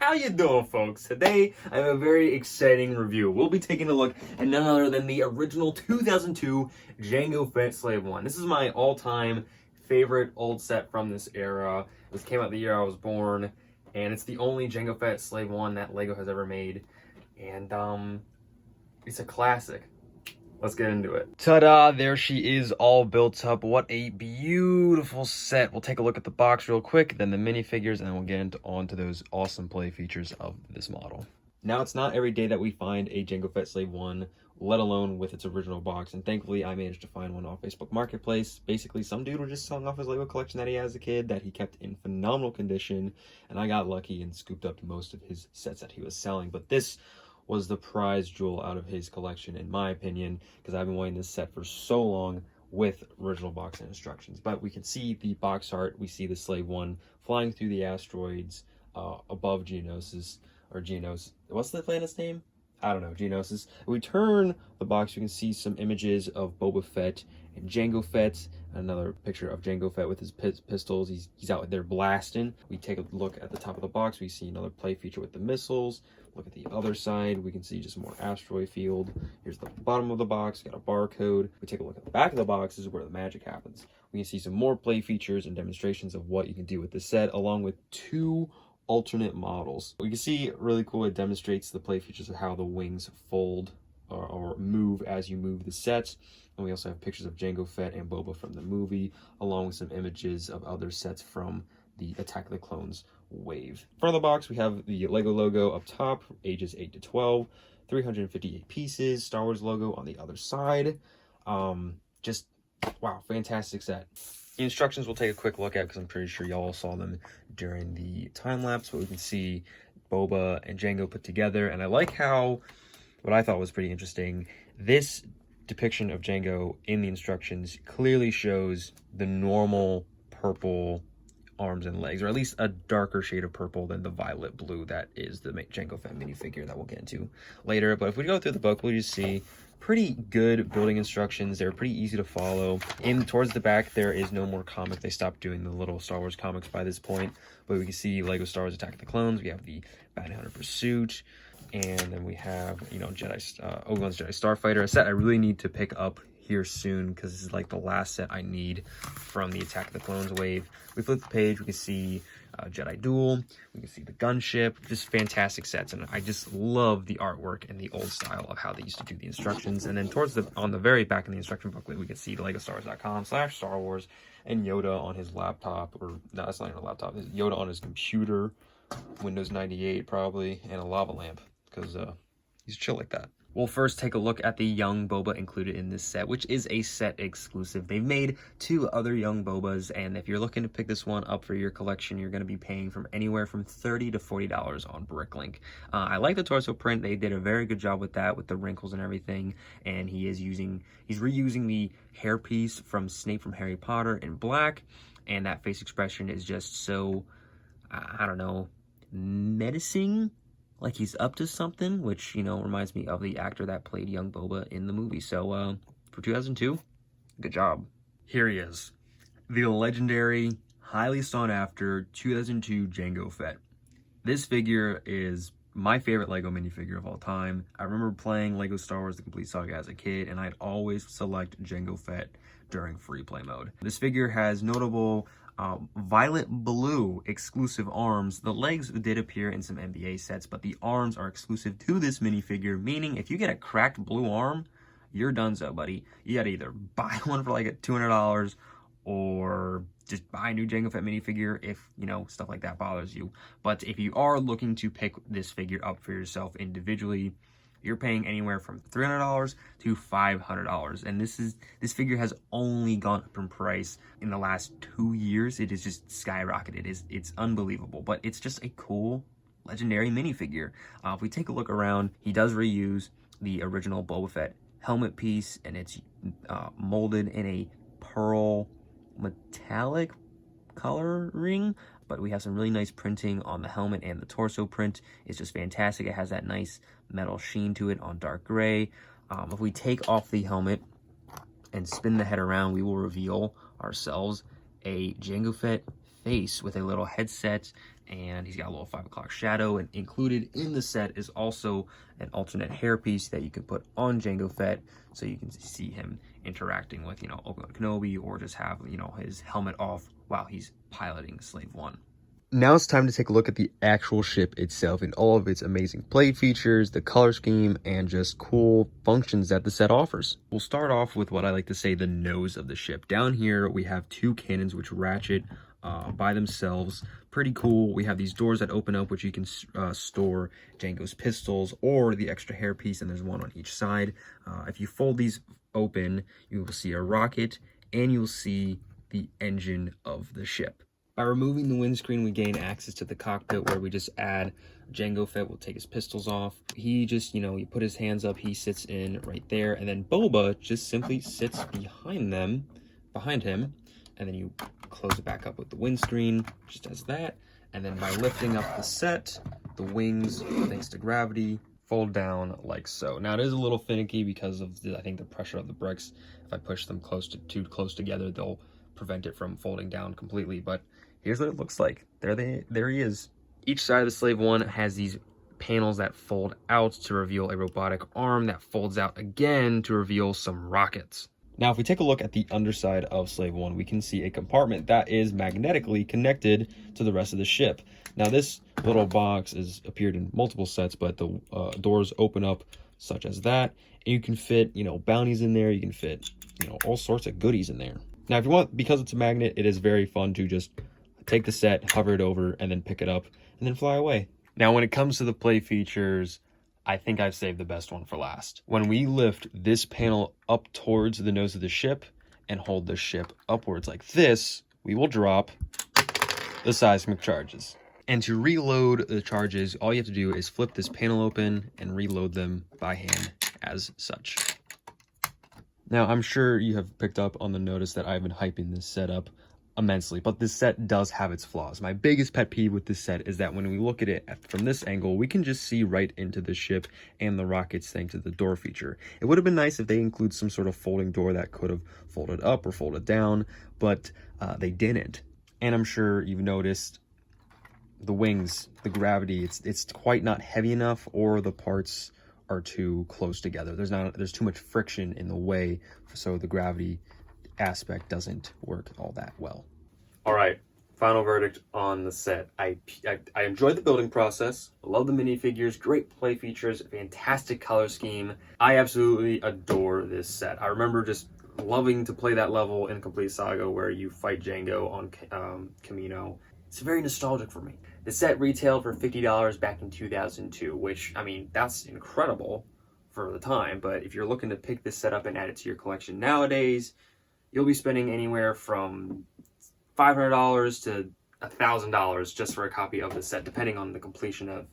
How you doing, folks? Today I have a very exciting review. We'll be taking a look at none other than the original 2002 Jango Fett Slave1. This is my all-time favorite old set from this era. This came out the year I was born, and it's the only Jango Fett Slave1 that LEGO has ever made. And it's a classic. Let's get into it. Ta-da! There she is, all built up. What a beautiful set. We'll take a look at the box real quick, then the minifigures, and then we'll get on to those awesome play features of this model. Now, it's not every day that we find a Jango Fett Slave1, let alone with its original box, and thankfully I managed to find one off Facebook Marketplace. Basically, some dude was just selling off his LEGO collection that he had as a kid that he kept in phenomenal condition, and I got lucky and scooped up most of his sets that he was selling. But this was the prize jewel out of his collection, in my opinion, because I've been wanting this set for so long with original box and instructions. But we can see the box art. We see the Slave1 flying through the asteroids above Geonosis, or Geonos. What's the planet's name? I don't know, Geonosis. If we turn the box, we can see some images of Boba Fett and Jango Fett. Another picture of Jango Fett with his pistols. He's out there blasting. We take a look at the top of the box. We see another play feature with the missiles. Look at the other side. We can see just more asteroid field. Here's the bottom of the box. Got a barcode. We take a look at the back of the box. This is where the magic happens. We can see some more play features and demonstrations of what you can do with this set, along with two alternate models. We can see really cool. It demonstrates the play features of how the wings fold or move as you move the sets. And we also have pictures of Jango Fett and Boba from the movie, along with some images of other sets from the Attack of the Clones wave. In front of the box, we have the LEGO logo up top, ages 8 to 12, 358 pieces, Star Wars logo on the other side. Just, wow, fantastic set. The instructions we'll take a quick look at because I'm pretty sure y'all saw them during the time lapse, but we can see Boba and Jango put together. And I like how, what I thought was pretty interesting, this depiction of Jango in the instructions clearly shows the normal purple arms and legs, or at least a darker shade of purple than the violet blue that is the Jango Fett minifigure that we'll get into later. But if we go through the book, we'll just see pretty good building instructions. They're pretty easy to follow. Towards the back, there is no more comic. They stopped doing the little Star Wars comics by this point, but we can see LEGO Star Wars Attack of the Clones. We have the Bounty Hunter Pursuit, and then we have, you know, Obi-Wan's Jedi Starfighter, a set I really need to pick up here soon because this is like the last set I need from the Attack of the Clones wave. We flip the page, we can see Jedi Duel, we can see the gunship, just fantastic sets, and I just love the artwork and the old style of how they used to do the instructions. And then on the very back of the instruction booklet, we can see LEGOStarWars.com/Star Wars and Yoda on his laptop, or no, that's not even a laptop, it's Yoda on his computer, Windows 98 probably, and a lava lamp because he's chill like that. We'll first take a look at the young Boba included in this set, which is a set exclusive. They've made two other young Bobas, and if you're looking to pick this one up for your collection, you're going to be paying from anywhere from $30 to $40 on Bricklink. I like the torso print. They did a very good job with that, with the wrinkles and everything, and he's reusing the hairpiece from Snape from Harry Potter in black, and that face expression is just so, I don't know, menacing, like he's up to something, which, you know, reminds me of the actor that played young Boba in the movie. So for 2002, good job. Here he is, the legendary, highly sought after 2002 Jango Fett. This figure is my favorite LEGO minifigure of all time. I remember playing LEGO Star Wars The Complete Saga as a kid, and I'd always select Jango Fett during free play mode. This figure has notable violet blue exclusive arms. The legs did appear in some NBA sets, but the arms are exclusive to this minifigure, meaning if you get a cracked blue arm, you're donezo, buddy. You gotta either buy one for like $200 or just buy a new Jango Fett minifigure if, you know, stuff like that bothers you. But if you are looking to pick this figure up for yourself individually, you're paying anywhere from $300 to $500, and this figure has only gone up in price in the last 2 years. It is just skyrocketed. It's unbelievable, but it's just a cool, legendary minifigure. If we take a look around, he does reuse the original Boba Fett helmet piece, and it's molded in a pearl metallic coloring, but we have some really nice printing on the helmet, and the torso print is just fantastic. It has that nice metal sheen to it on dark gray. If we take off the helmet and spin the head around, we will reveal ourselves a Jango Fett face with a little headset, and he's got a little 5 o'clock shadow, and included in the set is also an alternate hairpiece that you can put on Jango Fett, so you can see him interacting with, you know, Obi-Wan Kenobi, or just have, you know, his helmet off while he's piloting Slave1. Now it's time to take a look at the actual ship itself and all of its amazing plate features, the color scheme, and just cool functions that the set offers. We'll start off with what I like to say the nose of the ship. Down here we have 2 cannons which ratchet by themselves. Pretty cool. We have these doors that open up which you can store Jango's pistols or the extra hairpiece, and there's one on each side. If you fold these open, you will see a rocket and you'll see the engine of the ship. By removing the windscreen, we gain access to the cockpit, where we just add Jango Fett will take his pistols off. He just, you know, you put his hands up, he sits in right there, and then Boba just simply sits behind him, and then you close it back up with the windscreen, just as that. And then by lifting up the set, the wings, thanks to gravity, fold down like so. Now it is a little finicky because of I think the pressure of the bricks. If I push them too close together, they'll prevent it from folding down completely, but here's what it looks like. There he is. Each side of the Slave1 has these panels that fold out to reveal a robotic arm that folds out again to reveal some rockets. Now, if we take a look at the underside of Slave1, we can see a compartment that is magnetically connected to the rest of the ship. Now, this little box has appeared in multiple sets, but the doors open up such as that, and you can fit, you know, bounties in there. You can fit, you know, all sorts of goodies in there. Now, if you want, because it's a magnet, it is very fun to just take the set, hover it over, and then pick it up, and then fly away. Now, when it comes to the play features, I think I've saved the best one for last. When we lift this panel up towards the nose of the ship and hold the ship upwards like this, we will drop the seismic charges. And to reload the charges, all you have to do is flip this panel open and reload them by hand as such. Now, I'm sure you have picked up on the notice that I've been hyping this set up immensely, but this set does have its flaws. My biggest pet peeve with this set is that when we look at it from this angle, we can just see right into the ship and the rockets thanks to the door feature. It would have been nice if they include some sort of folding door that could have folded up or folded down, but they didn't. And I'm sure you've noticed the wings, the gravity, it's quite not heavy enough, or the parts are too close together. There's too much friction in the way, so the gravity aspect doesn't work all that well. All right, final verdict on the set. I enjoyed the building process. I love the minifigures, great play features, fantastic color scheme. I absolutely adore this set. I remember just loving to play that level in Complete Saga where you fight Jango on Kamino. It's very nostalgic for me. The set retailed for $50 back in 2002, which, I mean, that's incredible for the time, but if you're looking to pick this set up and add it to your collection nowadays, you'll be spending anywhere from $500 to $1,000 just for a copy of the set, depending on the completion of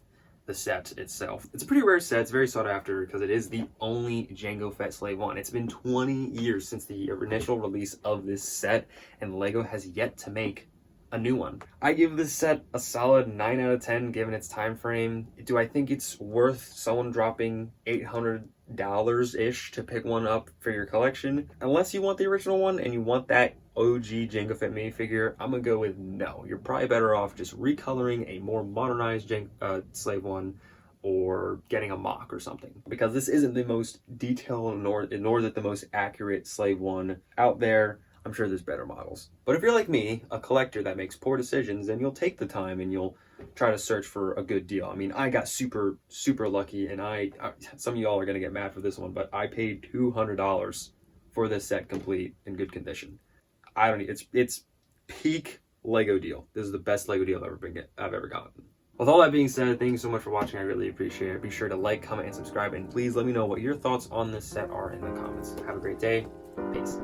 the set itself. It's a pretty rare set. It's very sought after because it is the only Jango Fett Slave1. It's been 20 years since the initial release of this set, and LEGO has yet to make a new one. I give this set a solid 9 out of 10 given its time frame. Do I think it's worth someone dropping $800-ish to pick one up for your collection? Unless you want the original one and you want that OG Jango Fett minifigure, I'm gonna go with no. You're probably better off just recoloring a more modernized Slave1 or getting a mock or something, because this isn't the most detailed nor is it the most accurate Slave1 out there. I'm sure there's better models. But if you're like me, a collector that makes poor decisions, then you'll take the time and you'll try to search for a good deal. I mean, I got super lucky, and some of y'all are gonna get mad for this one, but I paid $200 for this set complete in good condition. It's peak LEGO deal. This is the best LEGO deal I've ever gotten. With all that being said, thank you so much for watching. I really appreciate it. Be sure to like, comment, and subscribe, and please let me know what your thoughts on this set are in the comments. Have a great day. Peace.